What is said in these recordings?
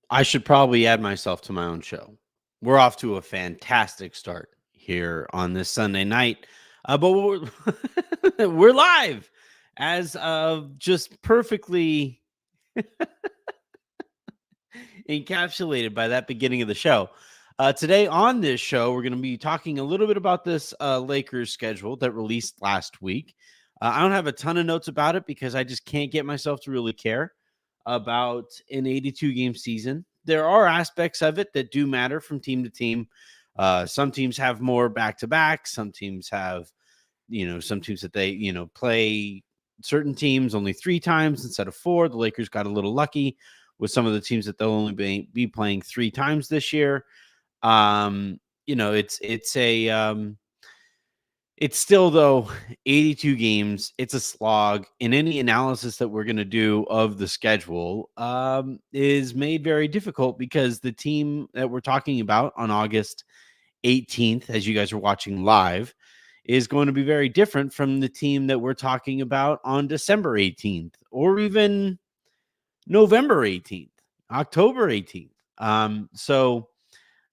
I should probably add myself to my own show. We're off to a fantastic start here on this Sunday night, but we're live as of just perfectly encapsulated by that beginning of the show. Today on this show, we're going to be talking a little bit about this Lakers schedule that released last week. I don't have a ton of notes about it because I just can't get myself to really care about an 82 game season. There are aspects of it that do matter from team to team. Some teams have more back to back. Some teams have, some teams that they, play certain teams only 3 times instead of 4. The Lakers got a little lucky with some of the teams that they'll only be playing 3 times this year. It's still, though, 82 games. It's a slog. And any analysis that we're going to do of the schedule is made very difficult because the team that we're talking about on August 18th, as you guys are watching live, is going to be very different from the team that we're talking about on December 18th or even November 18th, October 18th.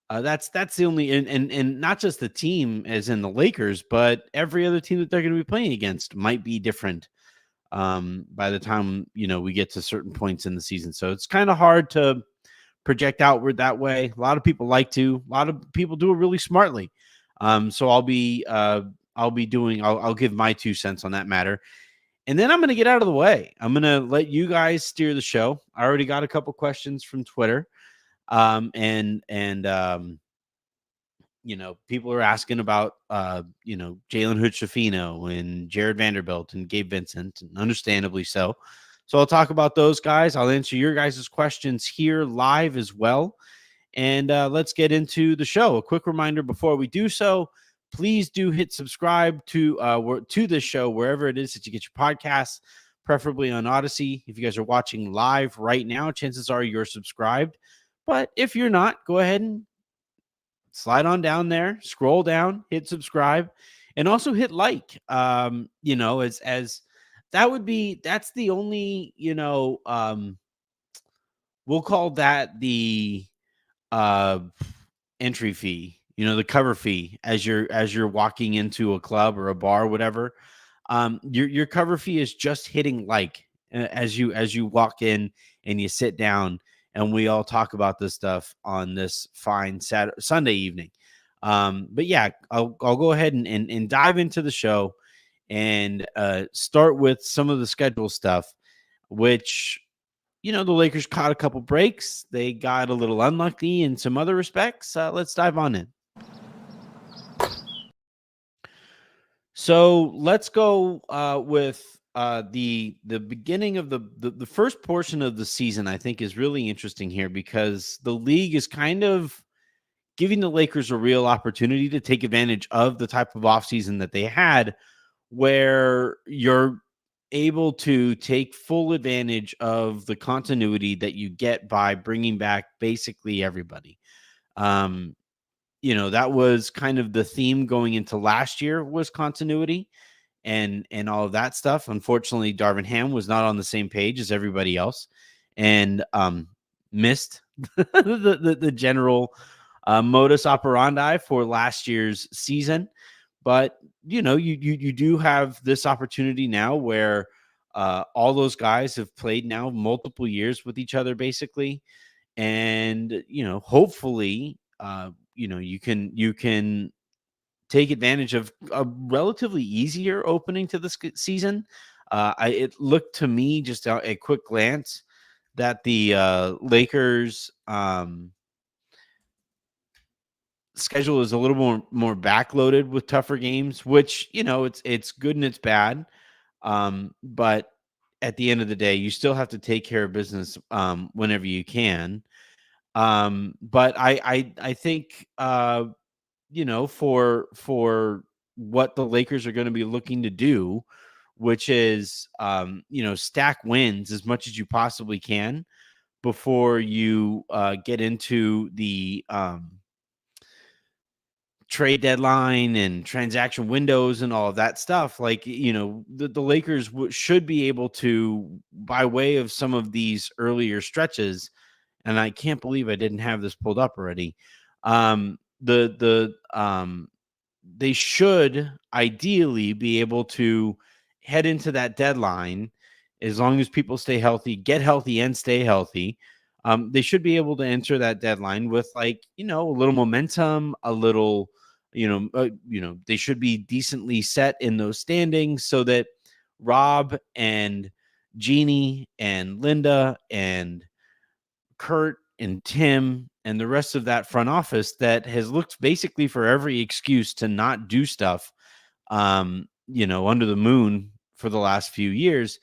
That's the only, and not just the team as in the Lakers, but every other team that they're going to be playing against might be different by the time we get to certain points in the season. So it's kind of hard to project outward that way. A lot of people like to. A lot of people do it really smartly. So I'll give my 2 cents on that matter. And then I'm going to get out of the way. I'm going to let you guys steer the show. I already got a couple questions from Twitter. People are asking about, Jalen Hood-Schifino and Jarred Vanderbilt and Gabe Vincent, and understandably so. So I'll talk about those guys. I'll answer your guys' questions here live as well. And let's get into the show. A quick reminder before we do so, please do hit subscribe to this show wherever it is that you get your podcasts, preferably on Odyssey. If you guys are watching live right now, chances are you're subscribed. But if you're not, go ahead and slide on down there, scroll down, hit subscribe, and also hit like. As that's the only, we'll call that the entry fee, the cover fee as you're walking into a club or a bar or whatever. Your cover fee is just hitting like as you walk in and you sit down and we all talk about this stuff on this fine Sunday evening. But yeah, I'll go ahead and dive into the show and start with some of the schedule stuff, which, the Lakers caught a couple breaks. They got a little unlucky in some other respects. Let's dive on in. So let's go with the beginning of the first portion of the season. I think is really interesting here because the league is kind of giving the Lakers a real opportunity to take advantage of the type of offseason that they had, where you're able to take full advantage of the continuity that you get by bringing back basically everybody. That was kind of the theme going into last year, was continuity and all of that stuff. Unfortunately, Darvin Ham was not on the same page as everybody else and missed the general modus operandi for last year's season. But you do have this opportunity now where all those guys have played now multiple years with each other, basically, and hopefully, you can take advantage of a relatively easier opening to this season. It looked to me, just a quick glance, that the Lakers schedule is a little more backloaded with tougher games, which it's good and it's bad. But at the end of the day, you still have to take care of business whenever you can. But I think for what the Lakers are going to be looking to do, which is stack wins as much as you possibly can before you get into the trade deadline and transaction windows and all of that stuff. Like, the Lakers should be able to, by way of some of these earlier stretches and I can't believe I didn't have this pulled up already. They should ideally be able to head into that deadline as long as people stay healthy, get healthy, and stay healthy. They should be able to enter that deadline with, like, a little momentum, a little, they should be decently set in those standings so that Rob and Jeannie and Linda and Kurt and Tim and the rest of that front office that has looked basically for every excuse to not do stuff, under the moon for the last few years.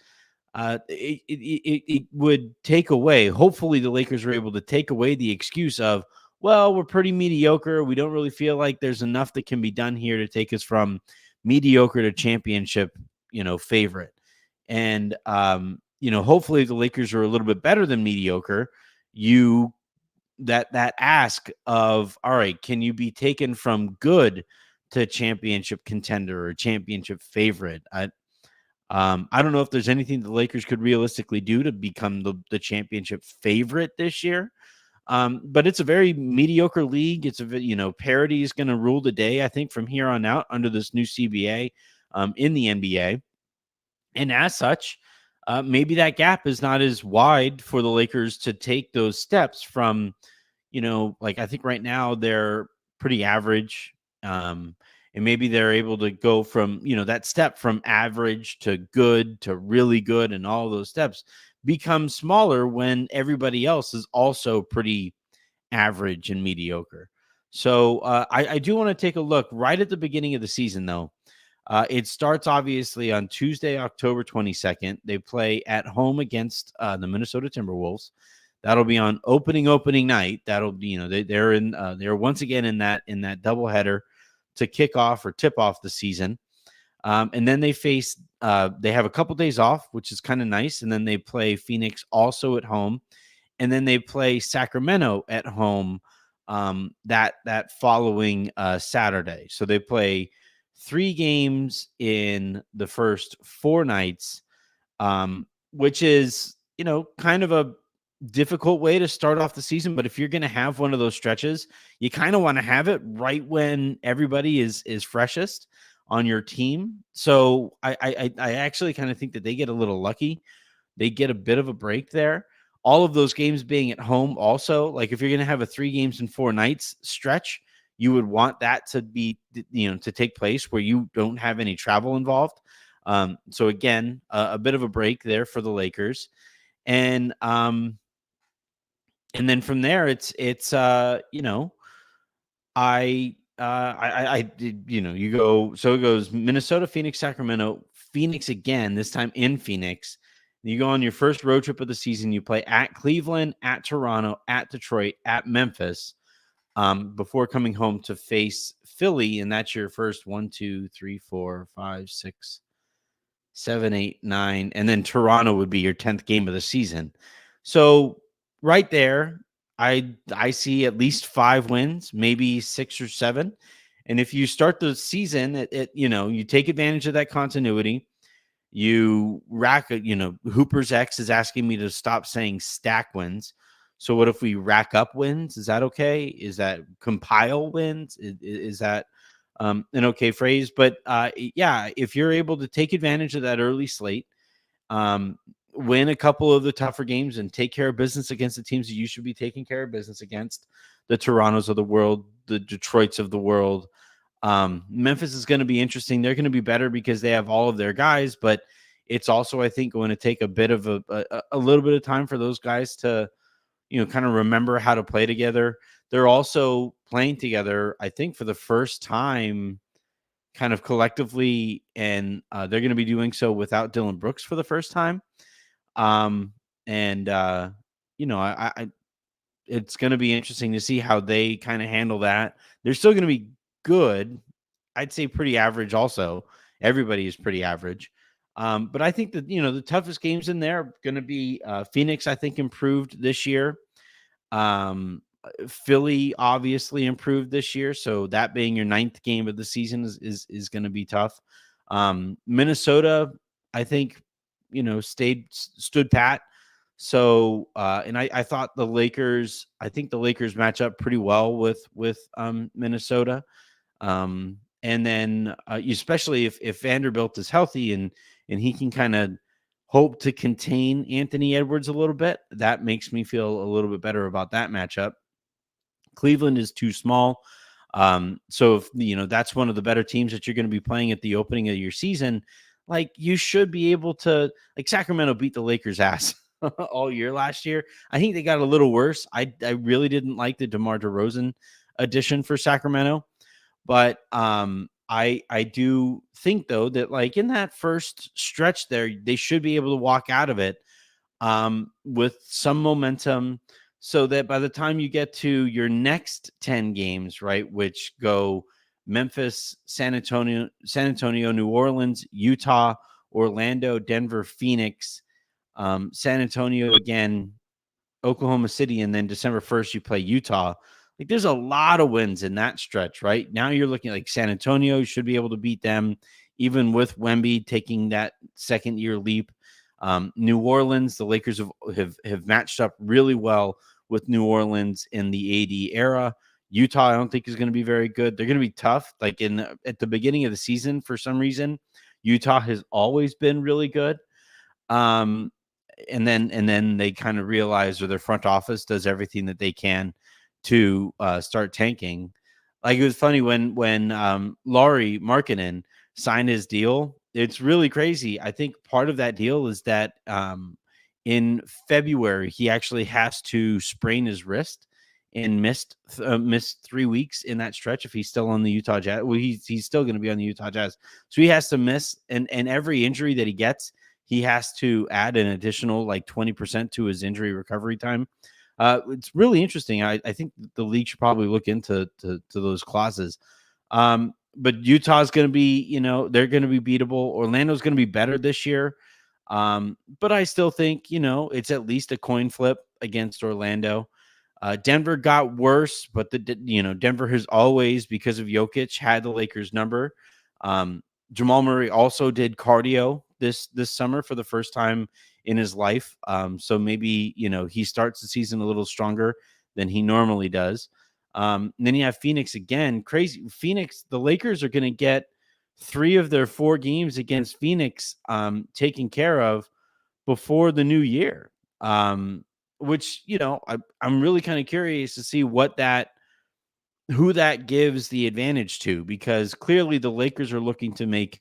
It would take away, hopefully the Lakers are able to take away the excuse of, well, we're pretty mediocre. We don't really feel like there's enough that can be done here to take us from mediocre to championship, favorite. And, hopefully the Lakers are a little bit better than mediocre. That ask of, all right, can you be taken from good to championship contender or championship favorite? I don't know if there's anything the Lakers could realistically do to become the championship favorite this year. But it's a very mediocre league. It's parity is going to rule the day, I think, from here on out under this new CBA in the NBA. And as such, maybe that gap is not as wide for the Lakers to take those steps from, like, I think right now they're pretty average. And maybe they're able to go from, that step from average to good to really good, and all those steps become smaller when everybody else is also pretty average and mediocre. So I do want to take a look right at the beginning of the season, though. It starts obviously on Tuesday, October 22nd. They play at home against the Minnesota Timberwolves. That'll be on opening night. That'll be, they're once again in that doubleheader to kick off or tip off the season. And then they have a couple days off, which is kind of nice. And then they play Phoenix also at home. And then they play Sacramento at home that following Saturday. So they play 3 games in the first 4 nights, which is, kind of a difficult way to start off the season. But if you're going to have one of those stretches, you kind of want to have it right when everybody is freshest on your team. So I actually kind of think that they get a little lucky. They get a bit of a break there. All of those games being at home also, like if you're going to have a 3 games in 4 nights stretch, you would want that to be, to take place where you don't have any travel involved. So again, a bit of a break there for the Lakers. And then from there, you go, so it goes Minnesota, Phoenix, Sacramento, Phoenix again, this time in Phoenix. You go on your first road trip of the season. You play at Cleveland, at Toronto, at Detroit, at Memphis, before coming home to face Philly. And that's your first 1, 2, 3, 4, 5, 6, 7, 8, 9. And then Toronto would be your 10th game of the season. So right there, I see at least 5 wins, maybe 6 or 7. And if you start the season, you take advantage of that continuity. You rack, Hooper's X is asking me to stop saying stack wins. So what if we rack up wins? Is that okay? Is that compile wins? Is that an okay phrase? But yeah, if you're able to take advantage of that early slate, win a couple of the tougher games and take care of business against the teams that you should be taking care of business against, the Torontos of the world, the Detroits of the world. Memphis is going to be interesting. They're going to be better because they have all of their guys, but it's also, I think, going to take a bit of a little bit of time for those guys to, kind of remember how to play together. They're also playing together, I think, for the first time kind of collectively, and they're going to be doing so without Dylan Brooks for the first time. It's going to be interesting to see how they kind of handle that. They're still going to be good. I'd say pretty average also. Everybody is pretty average. But I think that, the toughest games in there are going to be Phoenix, I think, improved this year. Philly obviously improved this year. So that being your 9th game of the season is going to be tough. Minnesota, I think, stood pat. So, and I thought I think the Lakers match up pretty well with Minnesota. And then especially if Vanderbilt is healthy and he can kind of hope to contain Anthony Edwards a little bit, that makes me feel a little bit better about that matchup. Cleveland is too small. So if that's one of the better teams that you're going to be playing at the opening of your season, like you should be able to, like Sacramento beat the Lakers ass all year last year. I think they got a little worse. I really didn't like the DeMar DeRozan addition for Sacramento, but I do think though that like in that first stretch there, they should be able to walk out of it with some momentum, so that by the time you get to your next 10 games, right, which go Memphis, San Antonio, New Orleans, Utah, Orlando, Denver, Phoenix, San Antonio again, Oklahoma City, and then December 1st, you play Utah. Like there's a lot of wins in that stretch, right? Now you're looking like San Antonio should be able to beat them, even with Wemby taking that second year leap. New Orleans, the Lakers have matched up really well with New Orleans in the AD era. Utah, I don't think is going to be very good. They're going to be tough. Like at the beginning of the season, for some reason, Utah has always been really good. Um, and then they kind of realize, or their front office does everything that they can to start tanking. Like it was funny when Lauri Markkanen signed his deal. It's really crazy. I think part of that deal is that in February he actually has to sprain his wrist and missed 3 weeks in that stretch if he's still on the Utah Jazz. Well, he's still going to be on the Utah Jazz, so he has to miss. And every injury that he gets, he has to add an additional like 20% to his injury recovery time. It's really interesting. I think the league should probably look into those clauses. But Utah's going to be, they're going to be beatable. Orlando's going to be better this year. But I still think, it's at least a coin flip against Orlando. Denver got worse, but Denver has always, because of Jokic, had the Lakers number. Jamal Murray also did cardio this summer for the first time in his life. So maybe, he starts the season a little stronger than he normally does. Then you have Phoenix again. Crazy. Phoenix, the Lakers are going to get 3 of their 4 games against Phoenix taken care of before the new year. Which, I'm really kind of curious to see who that gives the advantage to, because clearly the Lakers are looking to make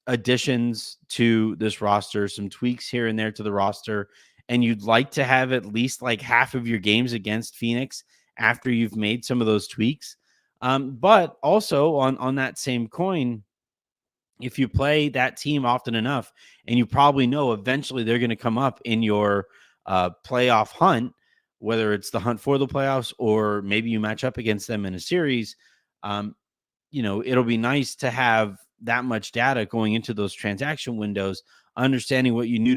additions to this roster, some tweaks here and there to the roster, and you'd like to have at least like half of your games against Phoenix after you've made some of those tweaks. But also on that same coin, if you play that team often enough, and you probably know eventually they're going to come up in your playoff hunt, whether it's the hunt for the playoffs or maybe you match up against them in a series, it'll be nice to have that much data going into those transaction windows, understanding what you need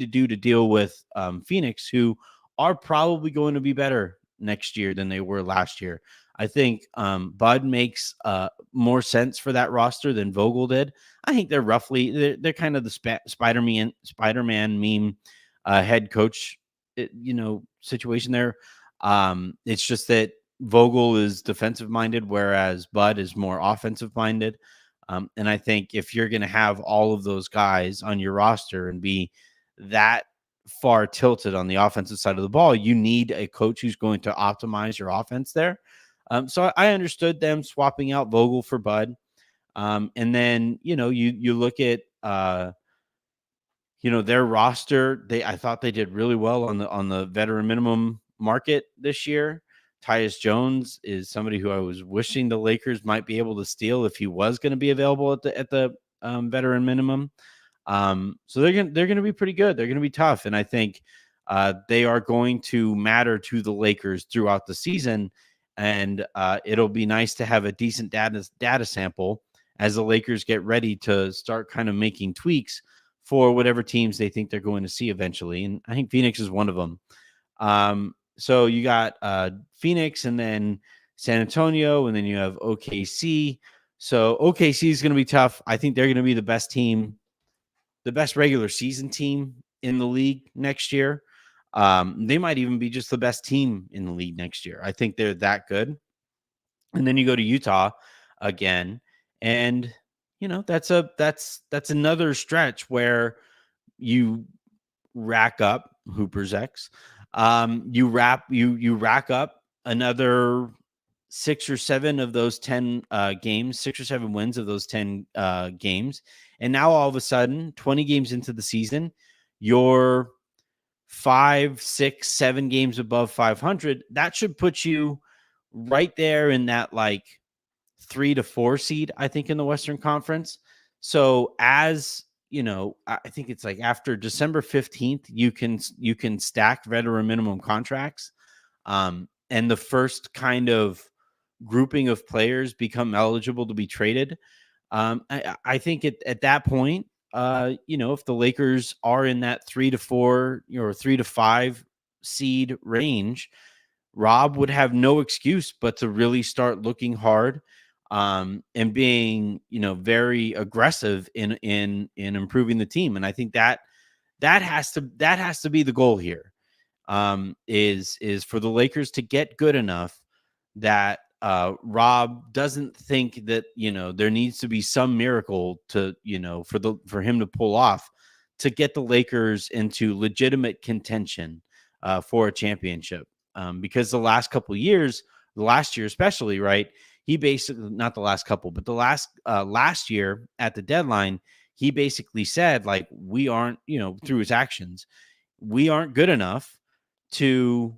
to do to deal with Phoenix, who are probably going to be better next year than they were last year. I think Bud makes more sense for that roster than Vogel did. I think they're kind of the Spider-Man meme head coach, situation there. It's just that Vogel is defensive minded, whereas Bud is more offensive minded. And I think if you're going to have all of those guys on your roster and be that far tilted on the offensive side of the ball, you need a coach who's going to optimize your offense there. So I understood them swapping out Vogel for Bud. And then, you look at, their roster. I thought they did really well on the veteran minimum market this year. Tyus Jones is somebody who I was wishing the Lakers might be able to steal if he was going to be available at the veteran minimum. So they're going to be pretty good. They're going to be tough, and I think they are going to matter to the Lakers throughout the season. And it'll be nice to have a decent data sample as the Lakers get ready to start kind of making tweaks for whatever teams they think they're going to see eventually. And I think Phoenix is one of them. So you got Phoenix, and then San Antonio, and then you have OKC. So OKC is going to be tough. I think they're going to be the best team, the best regular season team in the league next year. They might even be just the best team in the league next year. I think they're that good. And then you go to Utah again, and that's another stretch where you rack up Hooper's X. You rack up another 6 or 7 of those 10 games, 6 or 7 wins of those 10 games. And now all of a sudden, 20 games into the season, you're 5, 6, 7 games above 500. That should put you right there in that like 3 to 4 seed, I think, in the Western Conference. So as you know, I think it's like after December 15th, you can stack veteran minimum contracts. And the first kind of grouping of players become eligible to be traded. I think at that point, if the Lakers are in that 3 to 4 or 3 to 5 seed range, Rob would have no excuse but to really start looking hard, and being, very aggressive in improving the team. And I think that has to be the goal here, is for the Lakers to get good enough that Rob doesn't think that, there needs to be some miracle to, for him to pull off to get the Lakers into legitimate contention for a championship. Because the last couple of years, the last year especially, right? He basically, not the last couple, but the last year at the deadline, he basically said, like, we aren't, through his actions, we aren't good enough to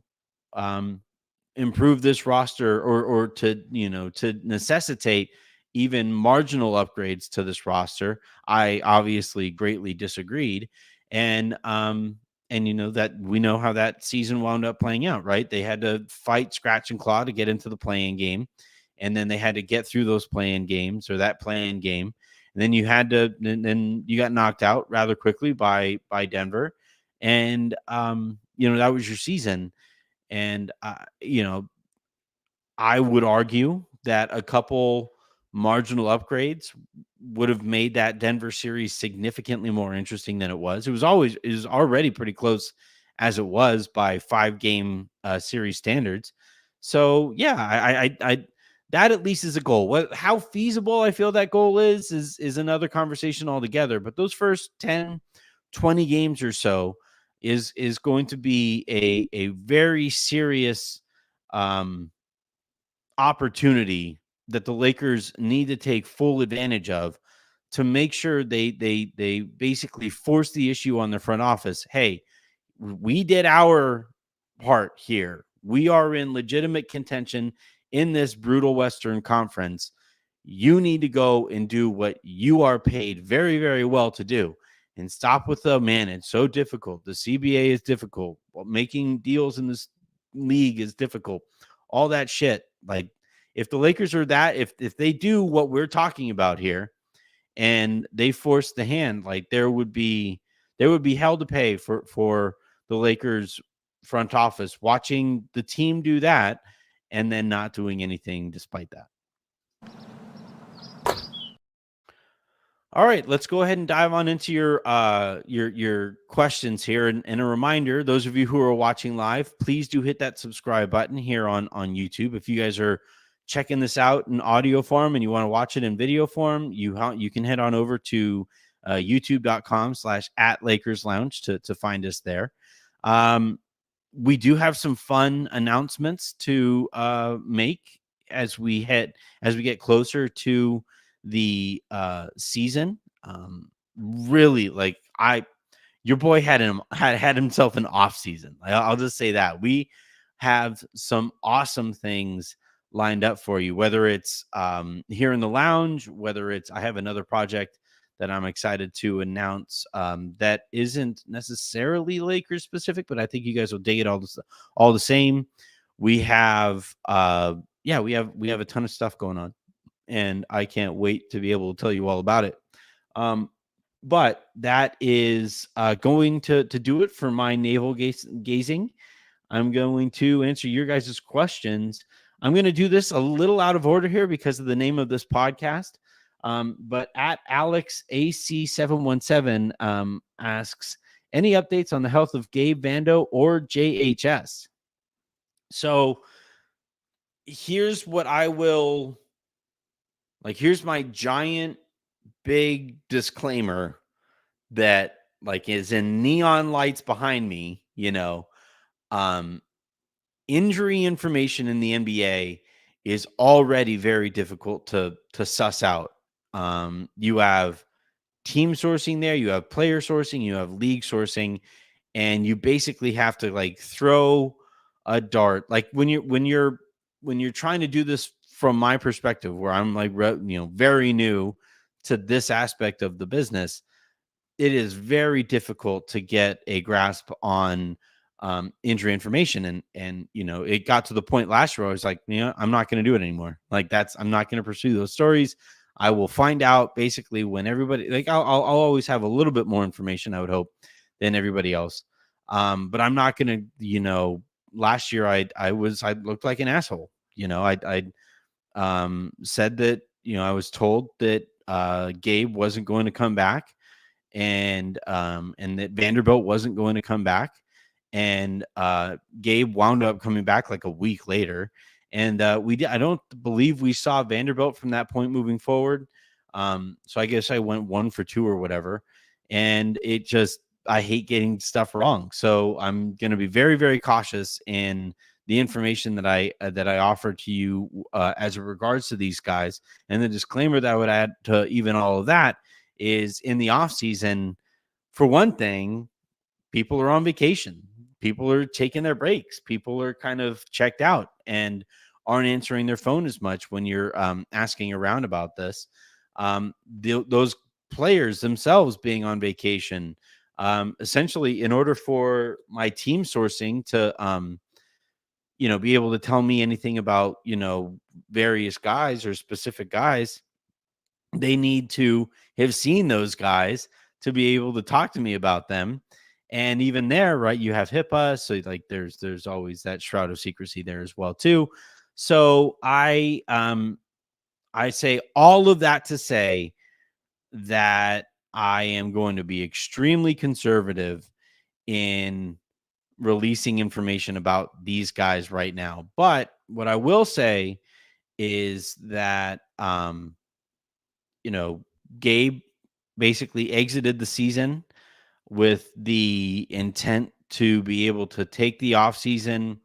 improve this roster, or to necessitate even marginal upgrades to this roster. I obviously greatly disagreed. And that we know how that season wound up playing out, right? They had to fight scratch and claw to get into the play-in game. And then they had to get through those play-in games, or that play-in game. And then then you got knocked out rather quickly by Denver. And, that was your season. And, I would argue that a couple marginal upgrades would have made that Denver series significantly more interesting than it was. It was already pretty close as it was by 5-game series standards. So yeah, I that at least is a goal. How feasible I feel that goal is another conversation altogether. But those first 10, 20 games or so is going to be a very serious opportunity that the Lakers need to take full advantage of, to make sure they basically force the issue on the front office. Hey, we did our part here. We are in legitimate contention in this brutal Western Conference. You need to go and do what you are paid very, very well to do, and stop with the, man, it's so difficult. The CBA is difficult. Making deals in this league is difficult. All that shit. Like, if the Lakers are that, if they do what we're talking about here, and they force the hand, like, there would be hell to pay for the Lakers front office watching the team do that and then not doing anything despite that. All right, let's go ahead and dive on into your questions here. And a reminder, those of you who are watching live, please do hit that subscribe button here on YouTube. If you guys are checking this out in audio form and you want to watch it in video form, you can head on over to youtube.com/@LakersLounge to find us there. We do have some fun announcements to make as we get closer to the season. Really, like, your boy had himself an off season. I'll just say that we have some awesome things lined up for you, whether it's here in the lounge, whether it's, I have another project that I'm excited to announce that isn't necessarily Lakers specific, but I think you guys will dig it all the same. We have we have a ton of stuff going on, and I can't wait to be able to tell you all about it. But that is going to do it for my navel gazing. I'm going to answer your guys' questions. I'm going to do this a little out of order here because of the name of this podcast. But at AlexAC717 asks, Any updates on the health of Gabe Vando or JHS? So here's what I will like. Here's my giant, big disclaimer that like is in neon lights behind me. Injury information in the NBA is already very difficult to suss out. You have team sourcing there, you have player sourcing, you have league sourcing, and you basically have to like throw a dart. Like when you're trying to do this from my perspective, where I'm like very new to this aspect of the business, it is very difficult to get a grasp on injury information. And it got to the point last year where I was like, I'm not going to do it anymore. Like I'm not going to pursue those stories. I will find out basically when everybody, like I'll always have a little bit more information, I would hope, than everybody else. But I'm not going to, last year I looked like an asshole. I said that, I was told that Gabe wasn't going to come back, and that Vanderbilt wasn't going to come back. And Gabe wound up coming back like a week later. And I don't believe we saw Vanderbilt from that point moving forward. So I guess I went 1 for 2 or whatever. And I hate getting stuff wrong. So I'm going to be very, very cautious in the information that I offer to you as it regards to these guys. And the disclaimer that I would add to even all of that is, in the off season, for one thing, people are on vacation. People are taking their breaks. People are kind of checked out and aren't answering their phone as much when you're asking around about this. Those players themselves being on vacation, essentially, in order for my team sourcing to, be able to tell me anything about, various guys or specific guys, they need to have seen those guys to be able to talk to me about them. And even there, right, you have HIPAA, so like there's always that shroud of secrecy there as well too. So I say all of that to say that I am going to be extremely conservative in releasing information about these guys right now. But what I will say is that Gabe basically exited the season with the intent to be able to take the off season,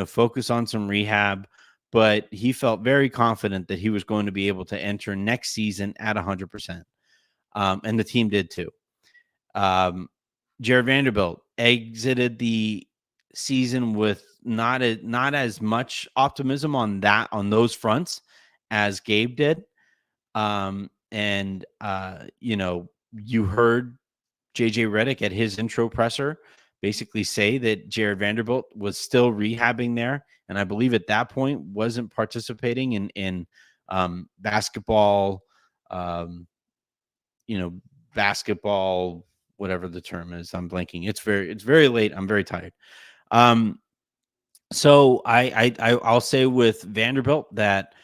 focus on some rehab, but he felt very confident that he was going to be able to enter next season at 100%. And the team did too. Jarred Vanderbilt exited the season with not as much optimism on those fronts as Gabe did. You heard JJ Redick at his intro presser basically say that Jarred Vanderbilt was still rehabbing there, and I believe at that point wasn't participating in basketball, basketball, whatever the term is. I'm blanking. It's very late. I'm very tired. So I'll say with Vanderbilt that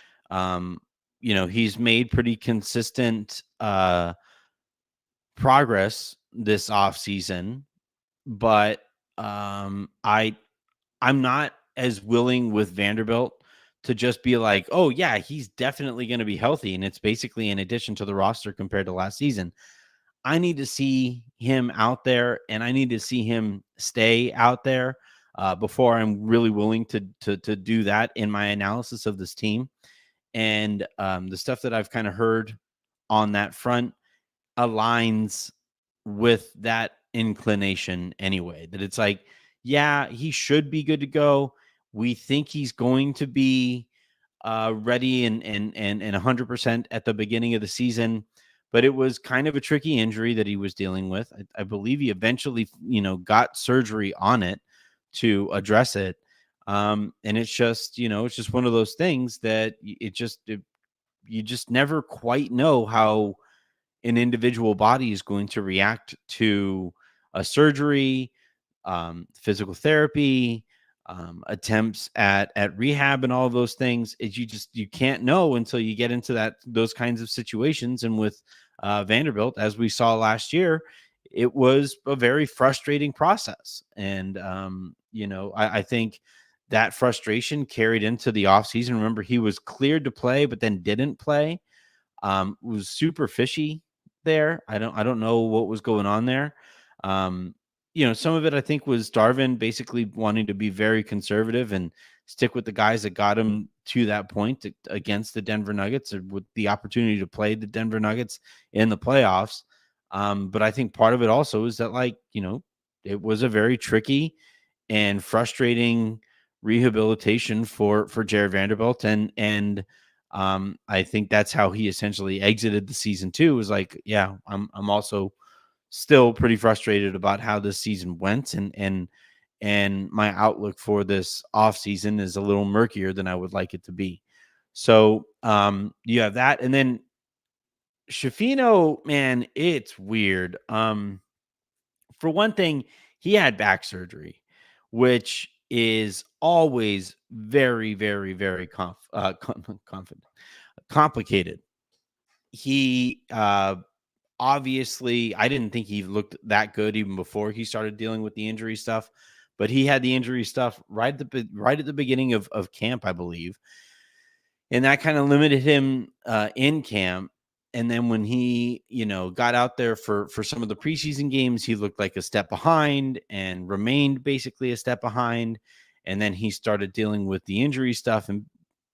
he's made pretty consistent progress this off season, but I'm not as willing with Vanderbilt to just be like, oh yeah, he's definitely going to be healthy, and it's basically an addition to the roster compared to last season. I need to see him out there, and I need to see him stay out there before I'm really willing to do that in my analysis of this team. And the stuff that I've kind of heard on that front aligns with that inclination anyway, that it's like, yeah, he should be good to go. We think he's going to be ready and 100% at the beginning of the season, but it was kind of a tricky injury that he was dealing with. I believe he eventually, got surgery on it to address it. And it's just, it's just one of those things that you just never quite know how an individual body is going to react to a surgery, physical therapy, attempts at rehab, and all of those things. You can't know until you get into those kinds of situations. And with Vanderbilt, as we saw last year, it was a very frustrating process. And, I think that frustration carried into the offseason. Remember, he was cleared to play, but then didn't play. Was super fishy there. I don't know what was going on there. Um, some of it I think was Darvin basically wanting to be very conservative and stick with the guys that got him to that point against the Denver Nuggets, or with the opportunity to play the Denver Nuggets in the playoffs. But I think part of it also is that, it was a very tricky and frustrating rehabilitation for Jarred Vanderbilt, and I think that's how he essentially exited the season too. Was like, yeah, I'm also still pretty frustrated about how this season went, and my outlook for this offseason is a little murkier than I would like it to be. So you have that, and then Schifino, man, it's weird. For one thing, he had back surgery, which is always very, very, very complicated. He obviously, I didn't think he looked that good even before he started dealing with the injury stuff, but he had the injury stuff right at the beginning of camp, I believe, and that kind of limited him in camp. And then when he, got out there for some of the preseason games, he looked like a step behind and remained basically a step behind. And then he started dealing with the injury stuff and,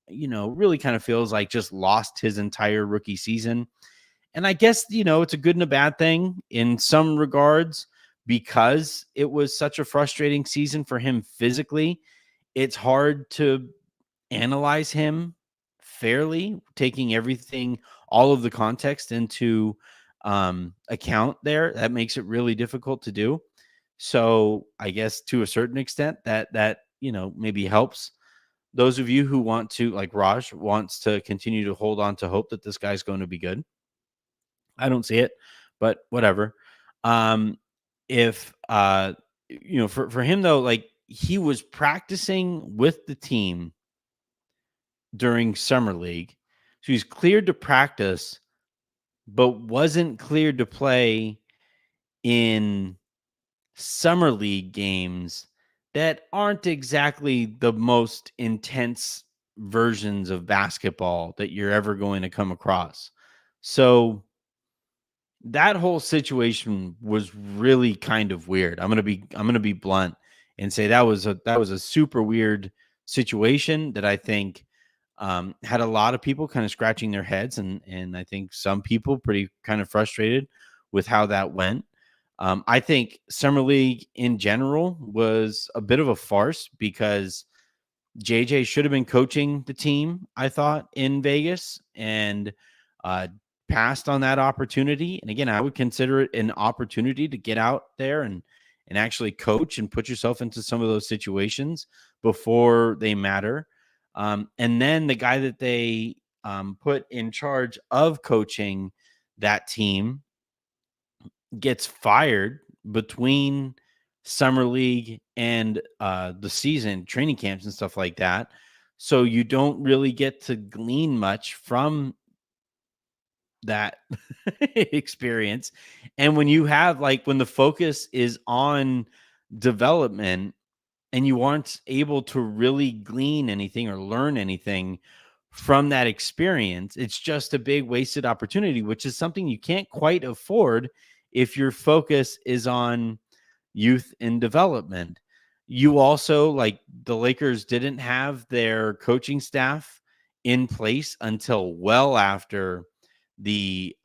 really kind of feels like just lost his entire rookie season. And I guess, it's a good and a bad thing in some regards, because it was such a frustrating season for him physically. It's hard to analyze him fairly, taking everything, all of the context into account there. That makes it really difficult to do. So I guess to a certain extent that maybe helps those of you who want to, like Raj wants to continue to hold on to hope that this guy's going to be good. I don't see it, but whatever. If for him though, like, he was practicing with the team during summer league, so he's cleared to practice, but wasn't cleared to play in summer league games that aren't exactly the most intense versions of basketball that you're ever going to come across. So that whole situation was really kind of weird. I'm gonna be blunt and say that was a super weird situation that I think had a lot of people kind of scratching their heads, and I think some people pretty kind of frustrated with how that went. I think summer league in general was a bit of a farce because JJ should have been coaching the team, I thought, in Vegas, and uh, passed on that opportunity. And again, I would consider it an opportunity to get out there and actually coach and put yourself into some of those situations before they matter. And then the guy that they put in charge of coaching that team gets fired between summer league and the season, training camps and stuff like that. So you don't really get to glean much from that experience. And when you have, like, when the focus is on development and you aren't able to really glean anything or learn anything from that experience, it's just a big wasted opportunity, which is something you can't quite afford if your focus is on youth and development. You also, like, the Lakers didn't have their coaching staff in place until well after the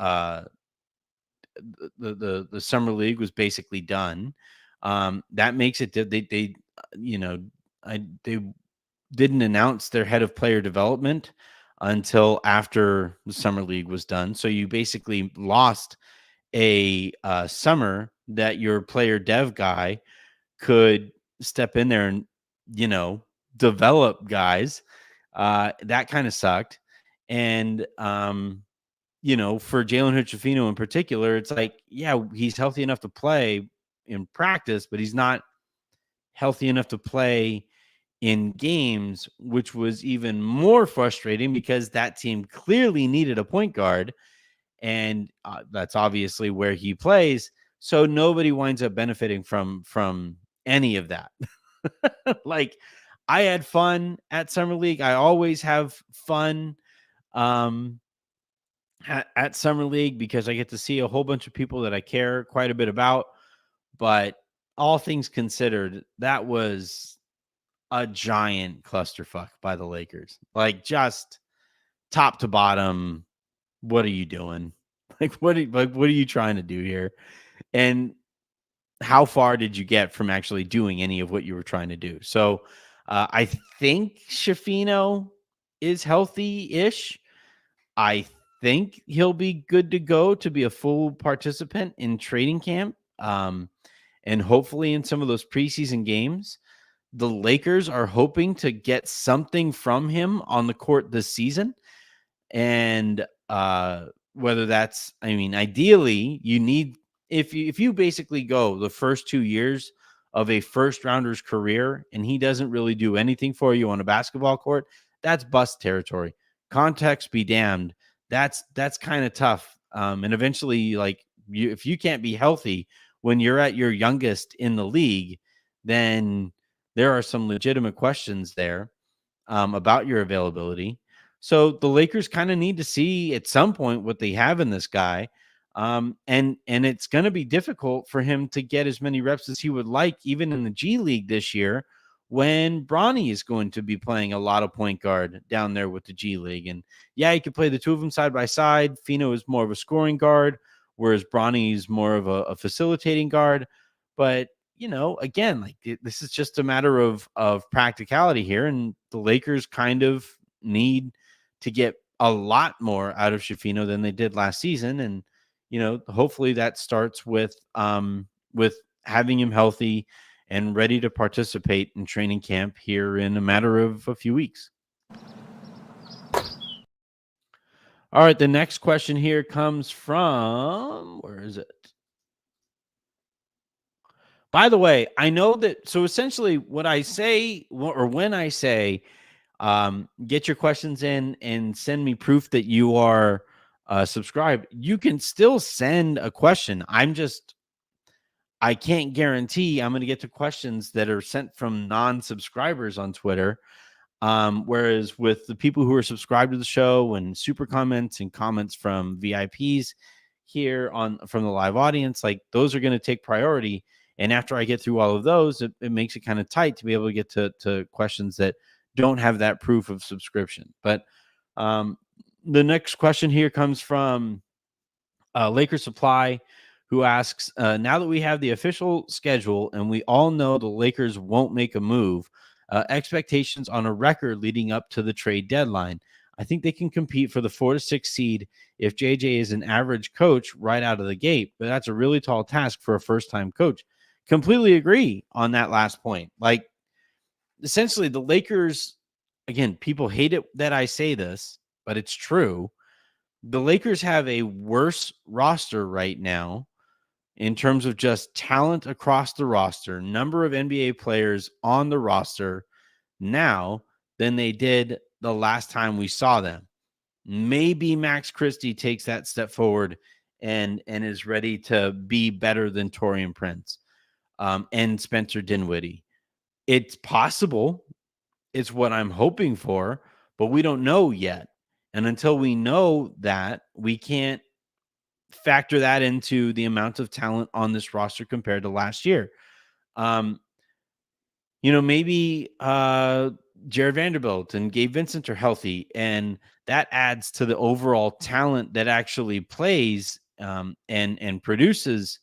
the summer league was basically done. That makes it they you know they didn't announce their head of player development until after the summer league was done. So you basically lost a summer that your player dev guy could step in there and develop guys. That kind of sucked. And for Jalen Hood-Schifino in particular, it's like, yeah, he's healthy enough to play in practice, but he's not healthy enough to play in games, which was even more frustrating because that team clearly needed a point guard, and that's obviously where he plays. So nobody winds up benefiting from any of that. Like, I had fun at summer league. I always have fun um at summer league because I get to see a whole bunch of people that I care quite a bit about. But all things considered, that was a giant clusterfuck by the Lakers. Like, just top to bottom, what are you doing? What are you trying to do here? And how far did you get from actually doing any of what you were trying to do? So I think Schifino is healthy-ish. I think he'll be good to go to be a full participant in training camp, and hopefully in some of those preseason games. The Lakers are hoping to get something from him on the court this season. And whether that's, I mean, ideally, you need, if you basically go the first 2 years of a first rounder's career and he doesn't really do anything for you on a basketball court, that's bust territory. Context be damned. That's kind of tough. And eventually, like, if you can't be healthy when you're at your youngest in the league, then there are some legitimate questions there about your availability. So the Lakers kind of need to see at some point what they have in this guy. And it's going to be difficult for him to get as many reps as he would like, even in the G League this year, when Bronny is going to be playing a lot of point guard down there with the G League. And yeah, you could play the two of them side by side. Fino is more of a scoring guard, whereas Bronny is more of a facilitating guard. But again, like, this is just a matter of practicality here, and the Lakers kind of need to get a lot more out of Schifino than they did last season. And hopefully that starts with having him healthy and ready to participate in training camp here in a matter of a few weeks. All right, the next question here comes from, where is it? By the way, I know that, so essentially what I say, or when I say, get your questions in and send me proof that you are subscribed, you can still send a question. I can't guarantee I'm going to get to questions that are sent from non-subscribers on Twitter. Whereas with the people who are subscribed to the show and super comments and comments from VIPs here from the live audience, like, those are going to take priority. And after I get through all of those, it makes it kind of tight to be able to get to questions that don't have that proof of subscription. But the next question here comes from Lakers Supply, who asks, now that we have the official schedule and we all know the Lakers won't make a move, expectations on a record leading up to the trade deadline. I think they can compete for the 4 to 6 seed if JJ is an average coach right out of the gate, but that's a really tall task for a first-time coach. Completely agree on that last point. Like, essentially, the Lakers, again, people hate it that I say this, but it's true. The Lakers have a worse roster right now in terms of just talent across the roster, number of NBA players on the roster now than they did the last time we saw them. Maybe Max Christie takes that step forward and is ready to be better than Taurean Prince and Spencer Dinwiddie. It's possible. It's what I'm hoping for, but we don't know yet. And until we know that, we can't factor that into the amount of talent on this roster compared to last year. Maybe Jarred Vanderbilt and Gabe Vincent are healthy, and that adds to the overall talent that actually plays and produces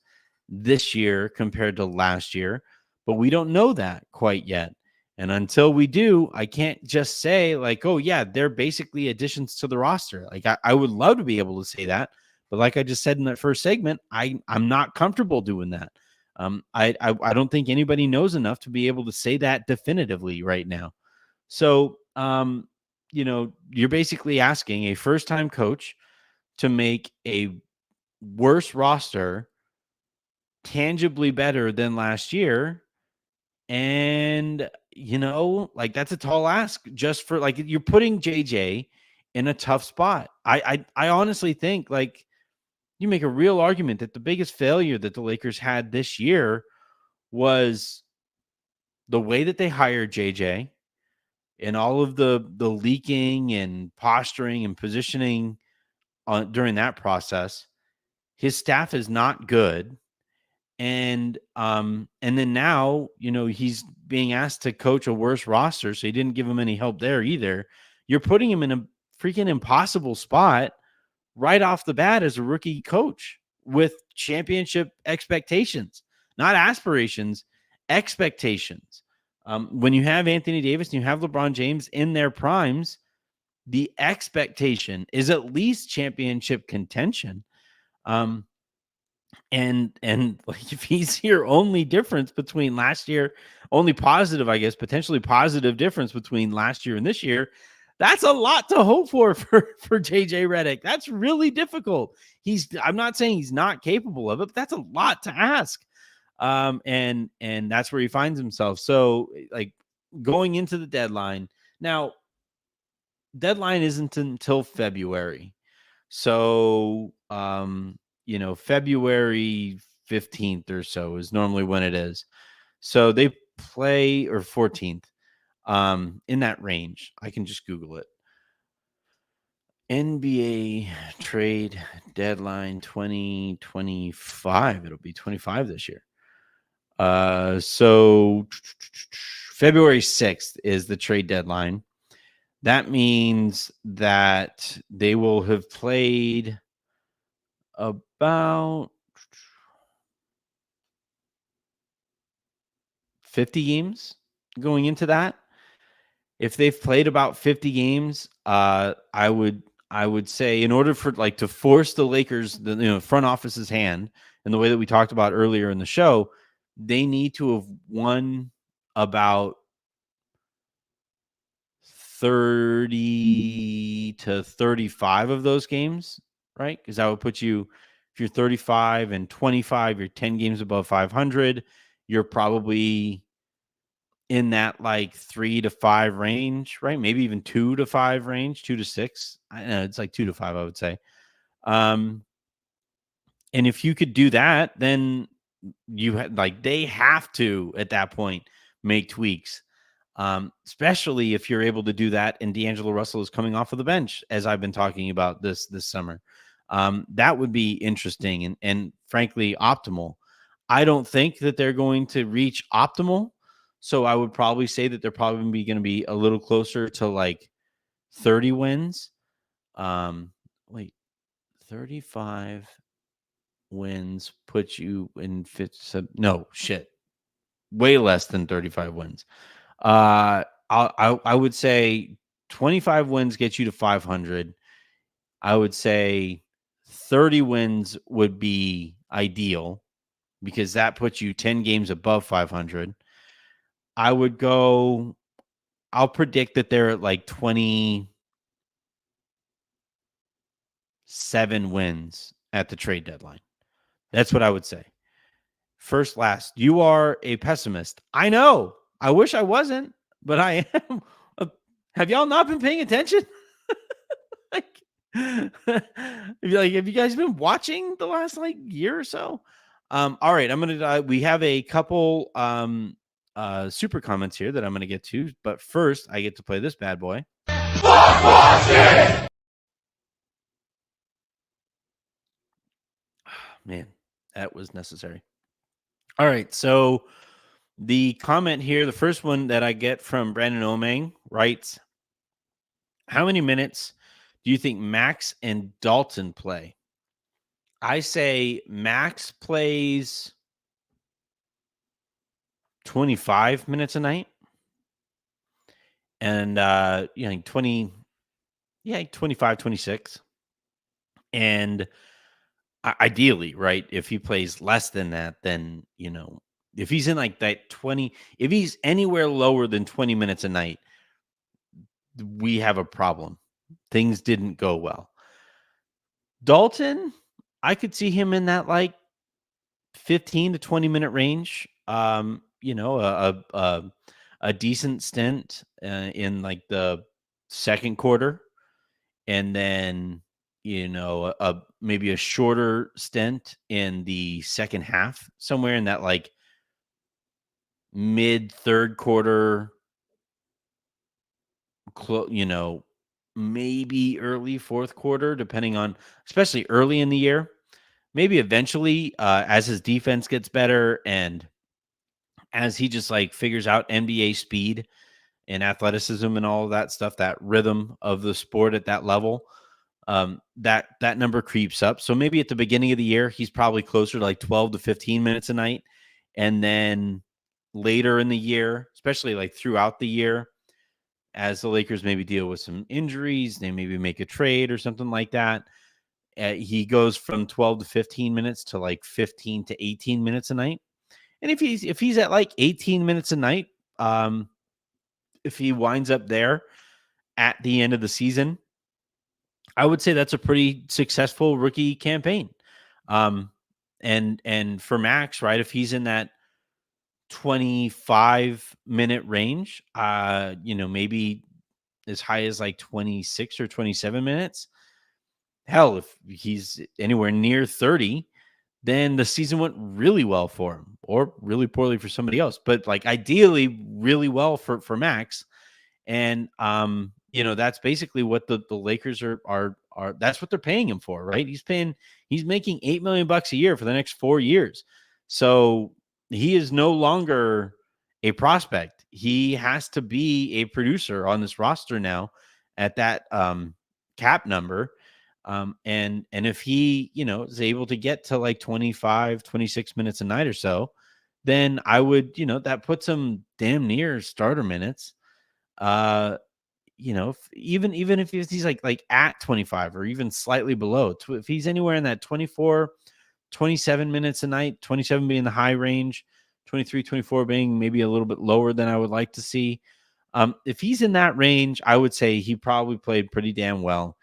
this year compared to last year. But we don't know that quite yet. And until we do, I can't just say, like, oh, yeah, they're basically additions to the roster. Like, I would love to be able to say that. But like I just said in that first segment, I'm not comfortable doing that. I don't think anybody knows enough to be able to say that definitively right now. So, you're basically asking a first-time coach to make a worse roster tangibly better than last year. And, like, that's a tall ask just for, like, you're putting JJ in a tough spot. I honestly think, like, you make a real argument that the biggest failure that the Lakers had this year was the way that they hired JJ and all of the leaking and posturing and positioning during that process. His staff is not good. And then now, he's being asked to coach a worse roster, so he didn't give him any help there either. You're putting him in a freaking impossible spot right off the bat as a rookie coach with championship expectations, not aspirations, expectations. When you have Anthony Davis and you have LeBron James in their primes, the expectation is at least championship contention. And like, if he's your only difference between last year, only positive, I guess, potentially positive difference between last year and this year, that's a lot to hope for JJ Redick. That's really difficult. I'm not saying he's not capable of it, but that's a lot to ask. And that's where he finds himself. So, like, going into the deadline now, deadline isn't until February. So, February 15th or so is normally when it is. So they play, or 14th, in that range. I can just Google it. NBA trade deadline 2025. It'll be 25 this year. So February 6th is the trade deadline. That means that they will have played about 50 games going into that. If they've played about 50 games, I would say, in order for to force the Lakers, the front office's hand, in the way that we talked about earlier in the show, they need to have won about 30 to 35 of those games, right? Because that would put you, if you're 35 and 25, you're 10 games above 500. You're probably in that 3 to 5 range, right? Maybe even 2 to 5 range, 2 to 6. I know it's 2 to 5, I would say. And if you could do that, then they have to, at that point, make tweaks. Especially if you're able to do that and D'Angelo Russell is coming off of the bench, as I've been talking about this summer. That would be interesting and frankly optimal. I don't think that they're going to reach optimal, so I would probably say that they're probably going to be a little closer to 30 wins. 35 wins puts you in fifth. No, shit. Way less than 35 wins. I would say 25 wins get you to 500. I would say 30 wins would be ideal because that puts you 10 games above 500. I'll predict that they're at 27 wins at the trade deadline. That's what I would say. First, last. You are a pessimist. I know. I wish I wasn't, but I am. Have y'all not been paying attention? Have you guys been watching the last year or so? All right, I'm gonna. We have a couple super comments here that I'm gonna get to, but first I get to play this bad boy. Man, that was necessary. All right, so the comment here, the first one that I get from Brandon Omeng writes, how many minutes do you think Max and Dalton play? I say Max plays 25 minutes a night. And 25, 26. And ideally, right, if he plays less than that, then if he's in that 20, if he's anywhere lower than 20 minutes a night, we have a problem. Things didn't go well. Dalton, I could see him in that 15 to 20 minute range. A decent stint in the second quarter, and then maybe a shorter stint in the second half, somewhere in that like mid third quarter, maybe early fourth quarter, depending on, especially early in the year. Maybe eventually, as his defense gets better and as he just like figures out NBA speed and athleticism and all of that stuff, that rhythm of the sport at that level, that number creeps up. So maybe at the beginning of the year, he's probably closer to like 12 to 15 minutes a night. And then later in the year, especially like throughout the year, as the Lakers maybe deal with some injuries, they maybe make a trade or something like that. He goes from 12 to 15 minutes to like 15 to 18 minutes a night. And if he's at like 18 minutes a night, if he winds up there at the end of the season, I would say that's a pretty successful rookie campaign. And for Max, right, if he's in that 25-minute range, maybe as high as like 26 or 27 minutes. Hell, if he's anywhere near 30, then the season went really well for him, or really poorly for somebody else. But like ideally, really well for Max. And that's basically what the Lakers are that's what they're paying him for, right? He's making $8 million a year for the next 4 years. So he is no longer a prospect. He has to be a producer on this roster now at that cap number. And if he, is able to get to like 25, 26 minutes a night or so, then I would, that puts him damn near starter minutes. Even if he's like at 25 or even slightly below, if he's anywhere in that 24, 27 minutes a night, 27 being the high range, 23, 24 being maybe a little bit lower than I would like to see. If he's in that range, I would say he probably played pretty damn well.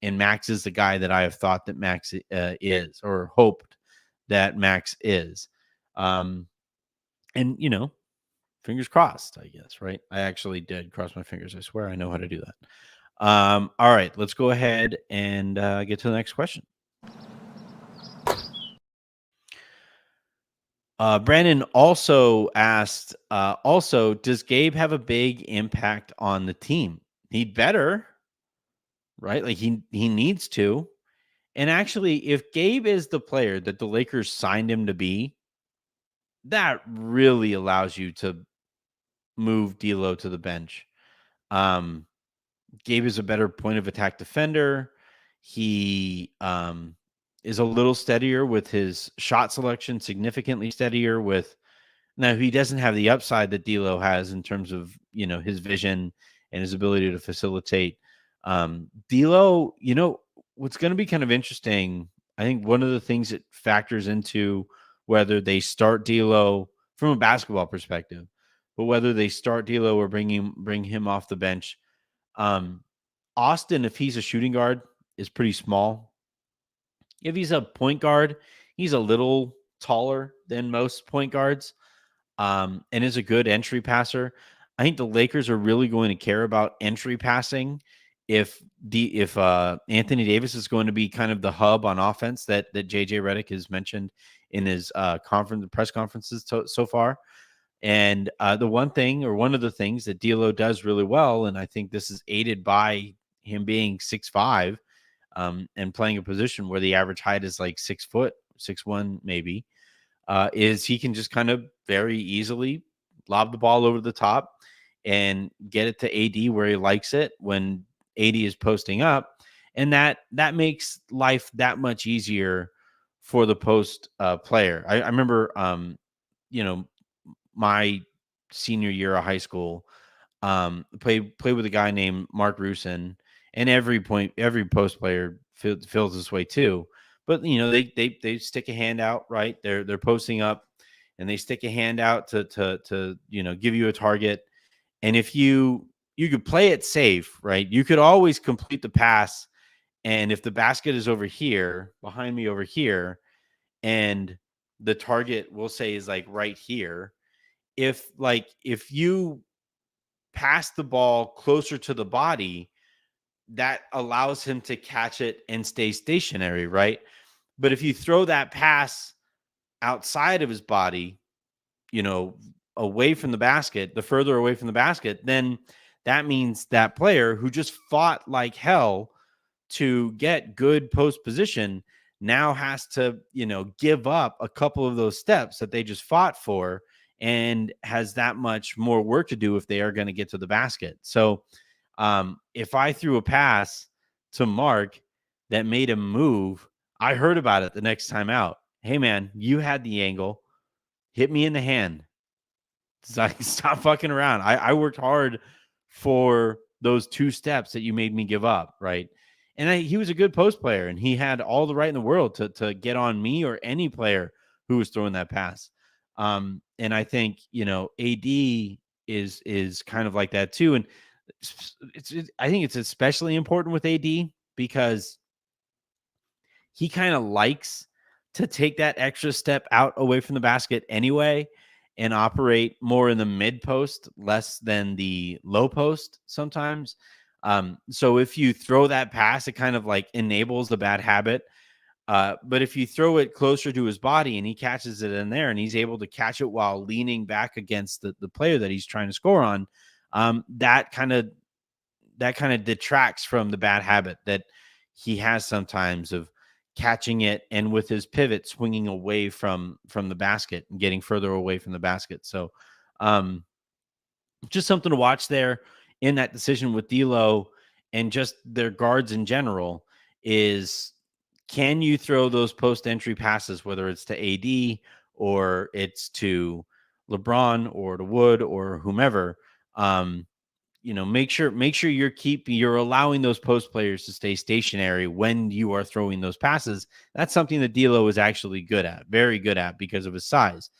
And Max is the guy that I have thought that Max is, or hoped that Max is. And, fingers crossed, I guess, right? I actually did cross my fingers. I swear I know how to do that. All right, let's go ahead and get to the next question. Brandon also asked, does Gabe have a big impact on the team? He'd better, right? Like he needs to. And actually, if Gabe is the player that the Lakers signed him to be, that really allows you to move D'Lo to the bench. Gabe is a better point of attack defender. He is a little steadier with his shot selection, significantly steadier with. Now, he doesn't have the upside that D'Lo has in terms of, his vision and his ability to facilitate. D'Lo, what's going to be kind of interesting, I think one of the things that factors into whether they start D'Lo from a basketball perspective, but whether they start D'Lo or bring him off the bench. Austin, if he's a shooting guard, is pretty small. If he's a point guard, he's a little taller than most point guards, and is a good entry passer. I think the Lakers are really going to care about entry passing if Anthony Davis is going to be kind of the hub on offense that JJ Redick has mentioned in his press conferences so far. And one of the things that D'Lo does really well, and I think this is aided by him being 6'5", and playing a position where the average height is like 6 foot, 6'1" maybe, is he can just kind of very easily lob the ball over the top and get it to AD where he likes it when AD is posting up. And that makes life that much easier for the post player. I remember, my senior year of high school, played with a guy named Mark Rusin, and every post player feels this way too. But they stick a hand out, right? They're posting up, and they stick a hand out to give you a target. And if you could play it safe, right? You could always complete the pass. And if the basket is over here, behind me over here, and the target, we'll say, is like right here, if you pass the ball closer to the body, that allows him to catch it and stay stationary, right? But if you throw that pass outside of his body, away from the basket, the further away from the basket, then that means that player who just fought like hell to get good post position now has to, give up a couple of those steps that they just fought for, and has that much more work to do if they are going to get to the basket. So if I threw a pass to Mark that made him move, I heard about it the next time out. Hey man, you had the angle, hit me in the hand. Stop fucking around. I worked hard for those 2 steps that you made me give up, right? And he was a good post player, and he had all the right in the world to get on me or any player who was throwing that pass. And I think AD is kind of like that too. And I think it's especially important with AD because he kind of likes to take that extra step out away from the basket anyway and operate more in the mid post, less than the low post sometimes. So if you throw that pass, it kind of like enables the bad habit. But if you throw it closer to his body and he catches it in there and he's able to catch it while leaning back against the player that he's trying to score on, that kind of detracts from the bad habit that he has sometimes of catching it and with his pivot swinging away from the basket and getting further away from the basket. So just something to watch there in that decision with D'Lo and just their guards in general is, can you throw those post entry passes, whether it's to AD or it's to LeBron or to Wood or whomever? Make sure you're allowing those post players to stay stationary when you are throwing those passes. That's something that D'Lo is actually good at, very good at, because of his size.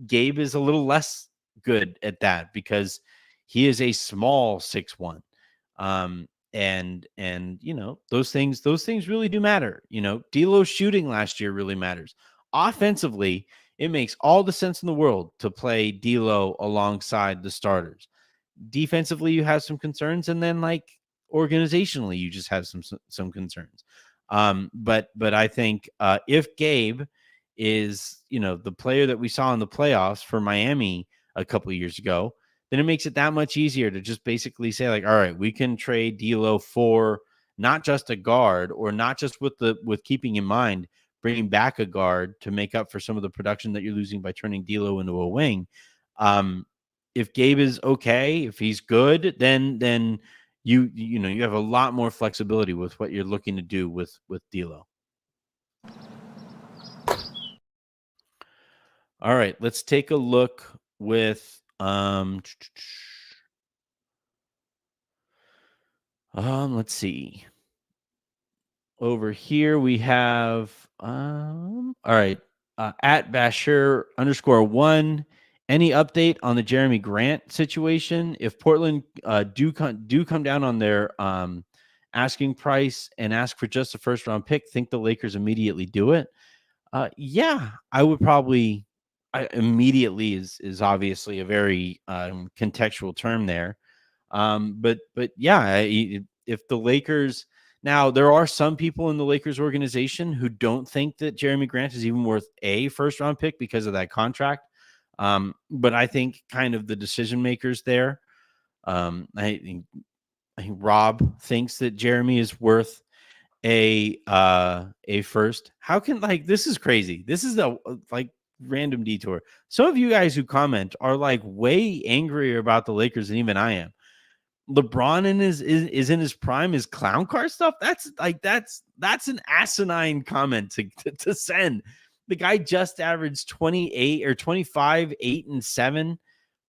Gabe is a little less good at that because he is a small 6'1". And those things really do matter. D'Lo's shooting last year really matters. Offensively, it makes all the sense in the world to play D'Lo alongside the starters. Defensively, you have some concerns, and then like organizationally, you just have some concerns. But I think if Gabe is the player that we saw in the playoffs for Miami a couple of years ago, then it makes it that much easier to just basically say like, all right, we can trade D'Lo for not just a guard, or not just with keeping in mind bringing back a guard to make up for some of the production that you're losing by turning D'Lo into a wing. If Gabe is okay, if he's good, then you have a lot more flexibility with what you're looking to do with D'Lo. All right, let's take a look with let's see. Over here we have all right, at Bashir_1. Any update on the Jeremy Grant situation? If Portland do come down on their asking price and ask for just a first round pick, think the Lakers immediately do it? Yeah, I would probably. Immediately is obviously a very contextual term there. But yeah, if the Lakers, now there are some people in the Lakers organization who don't think that Jeremy Grant is even worth a first round pick because of that contract. But I think kind of the decision makers there, I think Rob thinks that Jeremy is worth a first. How can, like, this is crazy. This is a like random detour. Some of you guys who comment are like way angrier about the Lakers than even I am. LeBron is in his prime, his clown car stuff. That's an asinine comment to send. The guy just averaged 28 or 25, 8 and 7,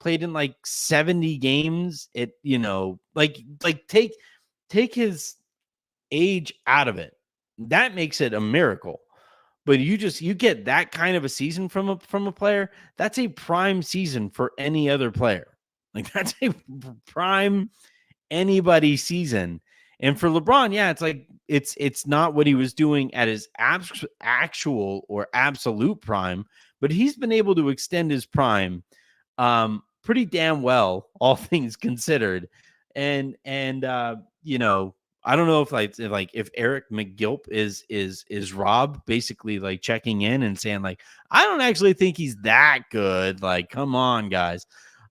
played in like 70 games. It, take his age out of it. That makes it a miracle. But you get that kind of a season from a player. That's a prime season for any other player. Like, that's a prime anybody season. And for LeBron, yeah, it's like it's not what he was doing at his actual or absolute prime, but he's been able to extend his prime pretty damn well, all things considered. And I don't know if Eric McGilp is Rob basically like checking in and saying like, I don't actually think he's that good. Like, come on, guys.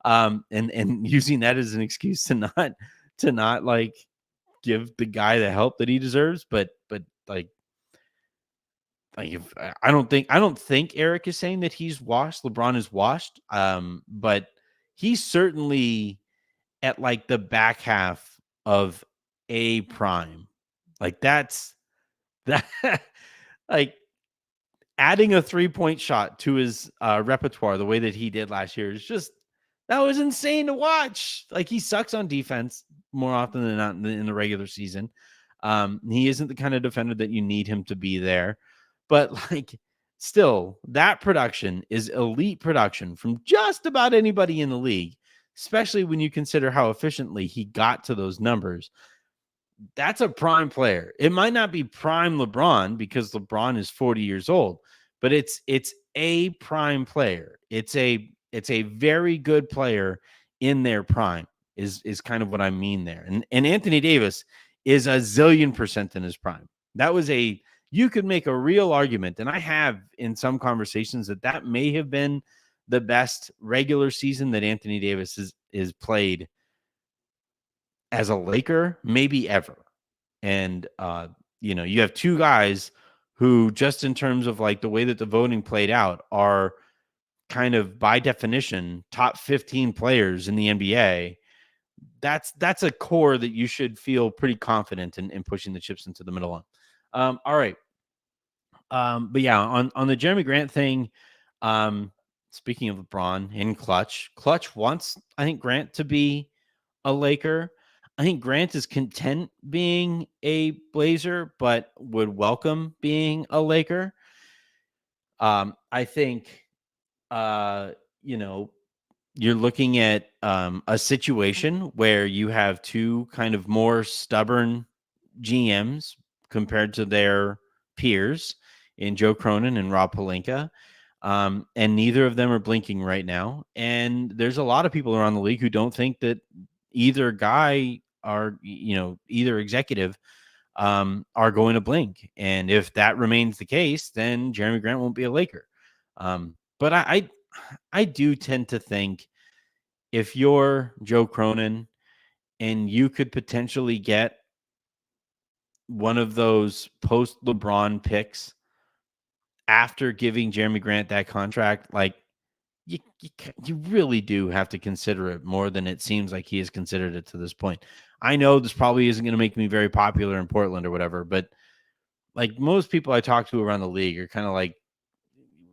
And using that as an excuse to not like give the guy the help that he deserves. But if I don't think Eric is saying that he's washed. LeBron is washed. But he's certainly at like the back half of a prime. Like that's that like adding a 3-point shot to his repertoire the way that he did last year is just that was insane to watch. Like he sucks on defense more often than not in the regular season. He isn't the kind of defender that you need him to be there, but like still that production is elite production from just about anybody in the league, especially when you consider how efficiently he got to those numbers. That's a prime player. It might not be prime LeBron because LeBron is 40 years old, but it's a prime player. It's a very good player in their prime is kind of what I mean there. And Anthony Davis is a zillion percent in his prime. That was you could make a real argument, and I have in some conversations that may have been the best regular season that Anthony Davis is played as a Laker, maybe ever. And you have two guys who, just in terms of like the way that the voting played out, are kind of by definition top 15 players in the NBA. That's a core that you should feel pretty confident in pushing the chips into the middle on. All right. But yeah, on the Jeremy Grant thing, speaking of LeBron and Clutch wants, I think, Grant to be a Laker. I think Grant is content being a Blazer, but would welcome being a Laker. I think, you're looking at a situation where you have two kind of more stubborn GMs compared to their peers in Joe Cronin and Rob Pelinka. And neither of them are blinking right now. And there's a lot of people around the league who don't think that either guy either executive are going to blink. And if that remains the case, then Jeremy Grant won't be a Laker. But I do tend to think if you're Joe Cronin and you could potentially get one of those post LeBron picks after giving Jeremy Grant that contract, like you really do have to consider it more than it seems like he has considered it to this point. I know this probably isn't going to make me very popular in Portland or whatever, but like most people I talk to around the league are kind of like,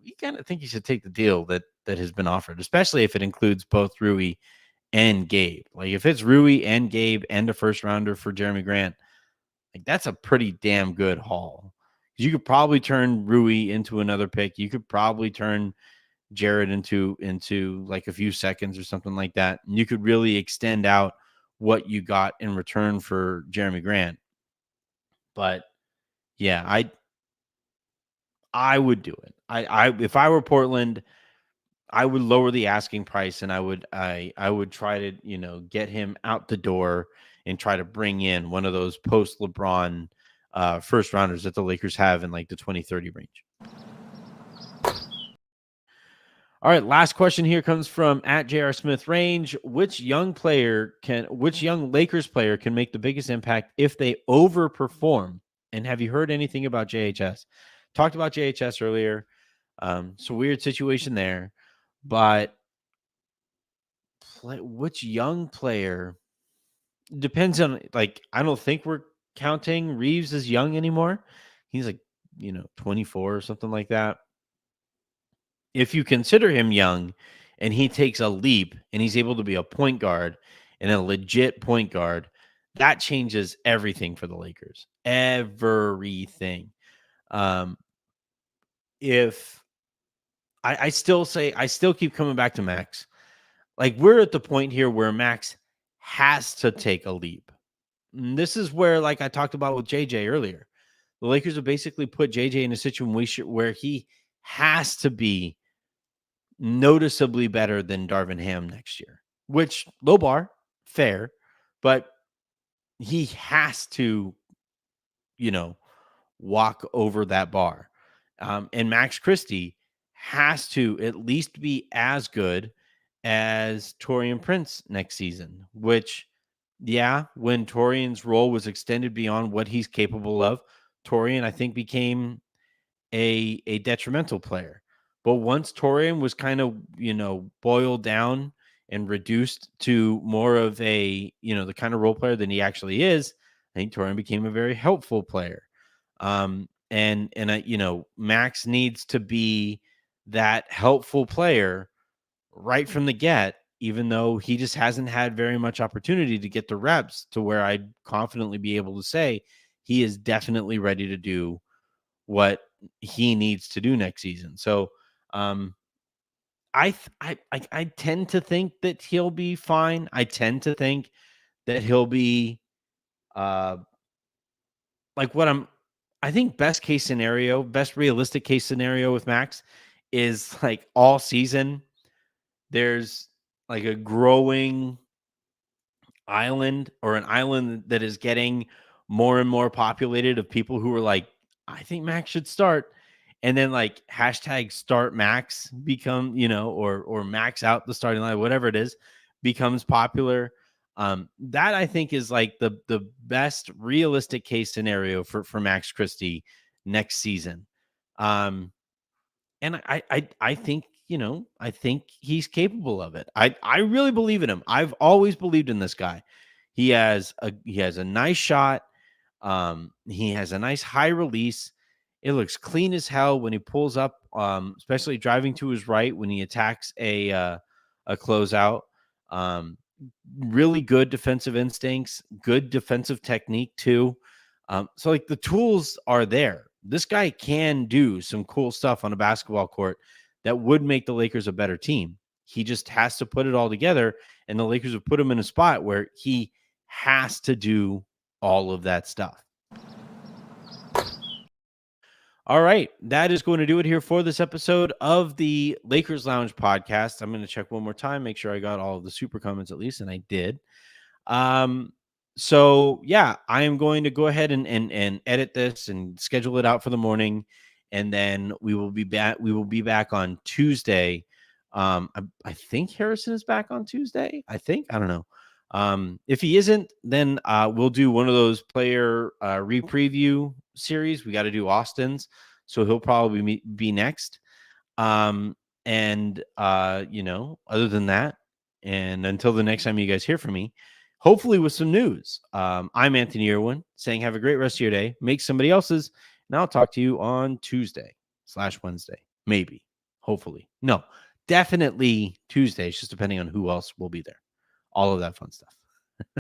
you kind of think you should take the deal that has been offered, especially if it includes both Rui and Gabe. Like if it's Rui and Gabe and a first rounder for Jeremy Grant, like that's a pretty damn good haul. You could probably turn Rui into another pick. You could probably turn Jarred into like a few seconds or something like that. And you could really extend out what you got in return for Jeremy Grant. But yeah, I would do it. I if I were Portland, I would lower the asking price and I would try to, get him out the door and try to bring in one of those post LeBron first rounders that the Lakers have in like the 2030 range. All right, last question here comes from at JR Smith Range. Which young Lakers player can make the biggest impact if they overperform? And have you heard anything about JHS? Talked about JHS earlier. It's a weird situation there, but which young player depends on, like, I don't think we're counting Reeves as young anymore. He's like, 24 or something like that. If you consider him young and he takes a leap and he's able to be a point guard and a legit point guard, that changes everything for the Lakers. Everything. If I still keep coming back to Max. Like we're at the point here where Max has to take a leap. And this is where, like I talked about with JJ earlier, the Lakers have basically put JJ in a situation where he has to be noticeably better than Darvin Ham next year, which low bar, fair, but he has to, you know, walk over that bar. And Max Christie has to at least be as good as Torian Prince next season, which, yeah, when Torian's role was extended beyond what he's capable of, Torian, I think, became a detrimental player. But once Torian was kind of, boiled down and reduced to more of a, the kind of role player than he actually is, I think Torian became a very helpful player. And Max needs to be that helpful player right from the get, even though he just hasn't had very much opportunity to get the reps to where I'd confidently be able to say he is definitely ready to do what he needs to do next season. So, I tend to think that he'll be fine. I tend to think that he'll be, uh, like what I think best case scenario, best realistic case scenario with Max is like all season. There's like a growing island, or an island that is getting more and more populated, of people who are like, I think Max should start. And then like hashtag start Max become, or max out the starting line, whatever it is, becomes popular. That I think is like the best realistic case scenario for Max Christie next season. And I think, I think he's capable of it. I really believe in him. I've always believed in this guy. He has a nice shot. He has a nice high release. It looks clean as hell when he pulls up, especially driving to his right when he attacks a closeout. Um, Really good defensive instincts, good defensive technique too. So like the tools are there. This guy can do some cool stuff on a basketball court that would make the Lakers a better team. He just has to put it all together, and the Lakers have put him in a spot where he has to do all of that stuff. All right, that is going to do it here for this episode of the Lakers Lounge podcast. I'm going to check one more time, make sure I got all of the super comments at least, and I did. So yeah, I am going to go ahead and edit this and schedule it out for the morning, and then we will be back. We will be back on Tuesday. I think Harrison is back on Tuesday. I don't know. If he isn't, then we'll do one of those player re-preview series. We got to do Austin's, so he'll probably be next. And other than that, and until the next time you guys hear from me, hopefully with some news. I'm Anthony Irwin saying have a great rest of your day. Make somebody else's. And I'll talk to you on Tuesday/Wednesday. Maybe. Hopefully. No, definitely Tuesday. It's just depending on who else will be there. All of that fun stuff.